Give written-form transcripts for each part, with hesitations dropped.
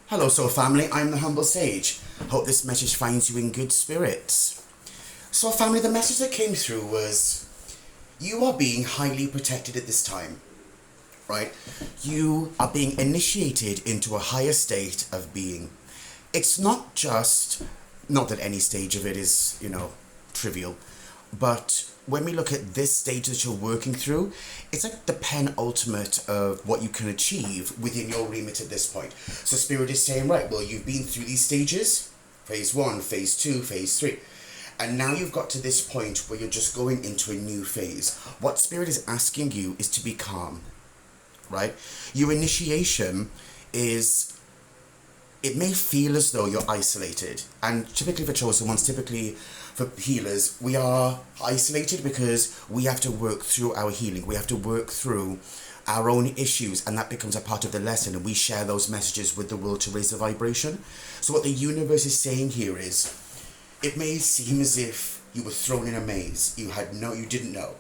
Hello, Soul Family. I'm the Humble Sage. Hope this message finds you in good spirits. Soul Family, the message that came through was you are being highly protected at this time, right? You are being initiated into a higher state of being. It's not just, not that any stage of it is, trivial, but when we look at this stage that you're working through, it's like the penultimate of what you can achieve within your remit at this point. So Spirit is saying, right, well, you've been through these stages, phase 1, phase 2, phase 3. And now you've got to this point where you're just going into a new phase. What Spirit is asking you is to be calm, right? Your initiation is, it may feel as though you're isolated. And typically for chosen ones, typically for healers, we are isolated because we have to work through our healing. We have to work through our own issues, and that becomes a part of the lesson, and we share those messages with the world to raise the vibration. So what the universe is saying here is, it may seem as if you were thrown in a maze. You didn't know.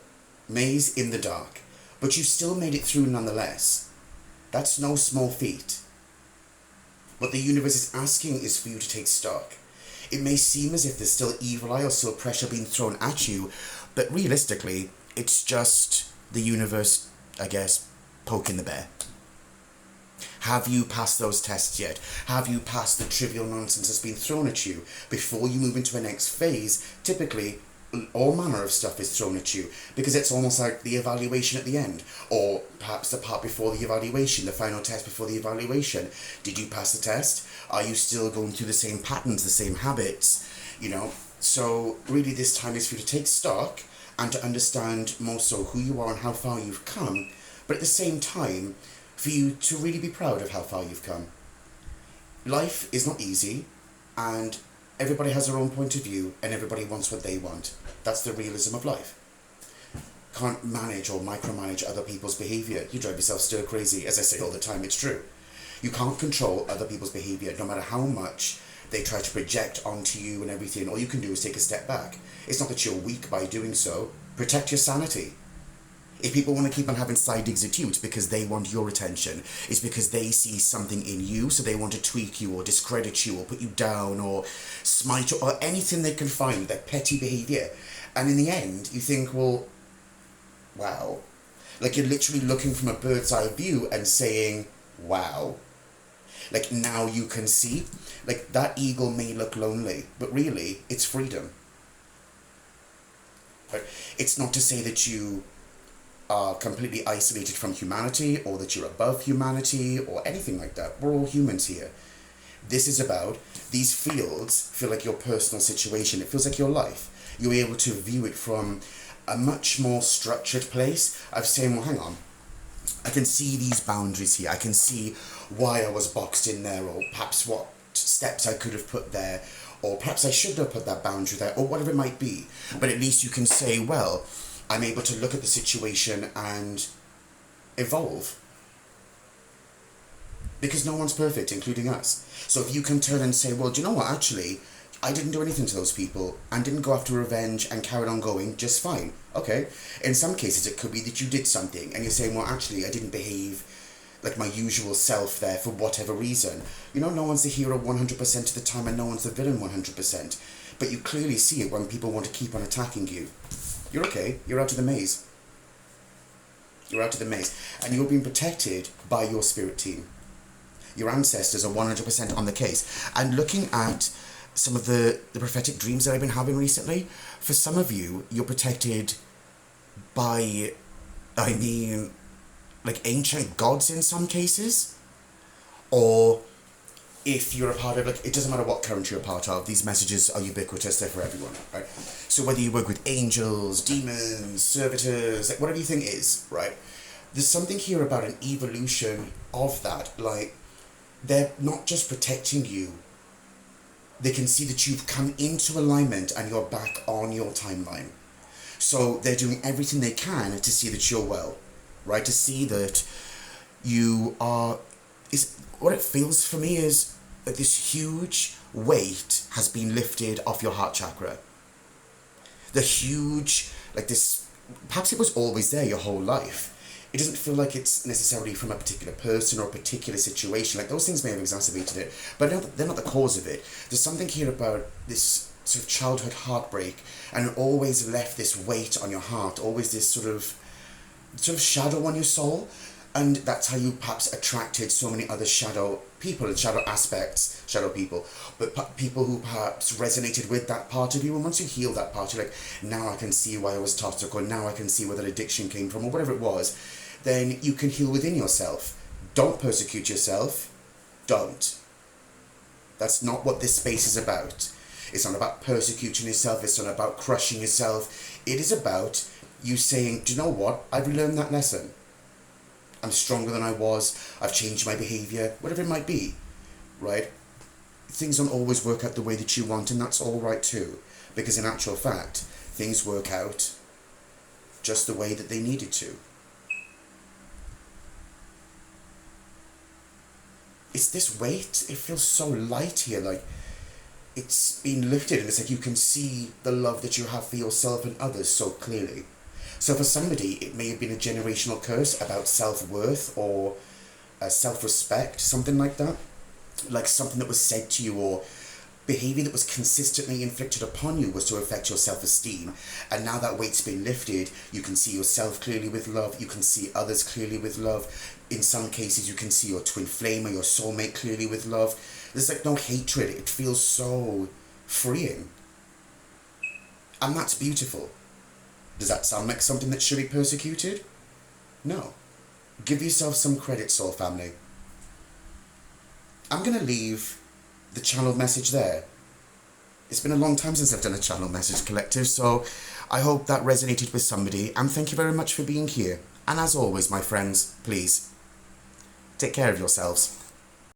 Maze in the dark. But you still made it through nonetheless. That's no small feat. What the universe is asking is for you to take stock. It may seem as if there's still evil eye or still pressure being thrown at you, but realistically, it's just the universe, I guess, poking the bear. Have you passed those tests yet? Have you passed the trivial nonsense that's been thrown at you? Before you move into a next phase, typically, all manner of stuff is thrown at you because it's almost like the evaluation at the end, or perhaps the part before the evaluation, the final test before the evaluation. Did you pass the test? Are you still going through the same patterns, the same habits? So really this time is for you to take stock and to understand more so who you are and how far you've come, but at the same time for you to really be proud of how far you've come. Life is not easy, and everybody has their own point of view, and everybody wants what they want. That's the realism of life. Can't manage or micromanage other people's behaviour. You drive yourself stir crazy. As I say all the time, it's true. You can't control other people's behaviour, no matter how much they try to project onto you and everything. All you can do is take a step back. It's not that you're weak by doing so. Protect your sanity. If people want to keep on having side digs at you, it's because they want your attention. It's because they see something in you, so they want to tweak you or discredit you or put you down or smite you or anything they can find, that petty behaviour. And in the end, you think, well, wow. Like you're literally looking from a bird's eye view and saying, wow. Like now you can see. Like that eagle may look lonely, but really, it's freedom. But it's not to say that you are completely isolated from humanity or that you're above humanity or anything like that. We're all humans here. This is about, these fields feel like your personal situation. It feels like your life. You're able to view it from a much more structured place of saying, well, hang on, I can see these boundaries here. I can see why I was boxed in there, or perhaps what steps I could have put there, or perhaps I should have put that boundary there, or whatever it might be. But at least you can say, well, I'm able to look at the situation and evolve. Because no one's perfect, including us. So if you can turn and say, well, do you know what, actually, I didn't do anything to those people and didn't go after revenge and carried on going just fine. Okay. In some cases, it could be that you did something and you're saying, well, actually, I didn't behave like my usual self there for whatever reason. No one's the hero 100% of the time and no one's the villain 100%. But you clearly see it when people want to keep on attacking you. You're okay. You're out of the maze. You're out of the maze. And you're being protected by your spirit team. Your ancestors are 100% on the case. And looking at some of the prophetic dreams that I've been having recently, for some of you, you're protected by, like ancient gods in some cases. Or if you're a part of, it doesn't matter what current you're a part of, these messages are ubiquitous, they're for everyone, right? So whether you work with angels, demons, servitors, whatever you think is, right? There's something here about an evolution of that, they're not just protecting you, they can see that you've come into alignment and you're back on your timeline. So they're doing everything they can to see that you're well, right? To see that you are, what it feels for me is that this huge weight has been lifted off your heart chakra. The huge, this, perhaps it was always there your whole life. it doesn't feel like it's necessarily from a particular person or a particular situation. Like, those things may have exacerbated it, but they're not the cause of it. There's something here about this sort of childhood heartbreak, and it always left this weight on your heart, always this sort of shadow on your soul. And that's how you perhaps attracted so many other shadow people and shadow aspects, shadow people, but people who perhaps resonated with that part of you. And once you heal that part, you're like, now I can see why I was toxic, or now I can see where that addiction came from, or whatever it was. Then you can heal within yourself. Don't persecute yourself. Don't. That's not what this space is about. It's not about persecuting yourself. It's not about crushing yourself. It is about you saying, do you know what? I've learned that lesson. I'm stronger than I was. I've changed my behaviour, whatever it might be, right? Things don't always work out the way that you want, and that's all right too. Because in actual fact, things work out just the way that they needed to. It's this weight, it feels so light here, like it's been lifted, and it's like you can see the love that you have for yourself and others so clearly. So for somebody, it may have been a generational curse about self-worth or self-respect, something like that. Like something that was said to you, or behaviour that was consistently inflicted upon you was to affect your self-esteem. And now that weight's been lifted, you can see yourself clearly with love, you can see others clearly with love. In some cases, you can see your twin flame or your soulmate clearly with love. There's like no hatred. It feels so freeing. And that's beautiful. Does that sound like something that should be persecuted? No. Give yourself some credit, soul family. I'm going to leave the channeled message there. It's been a long time since I've done a channel message collective, so I hope that resonated with somebody, and thank you very much for being here. And as always, my friends, please, take care of yourselves.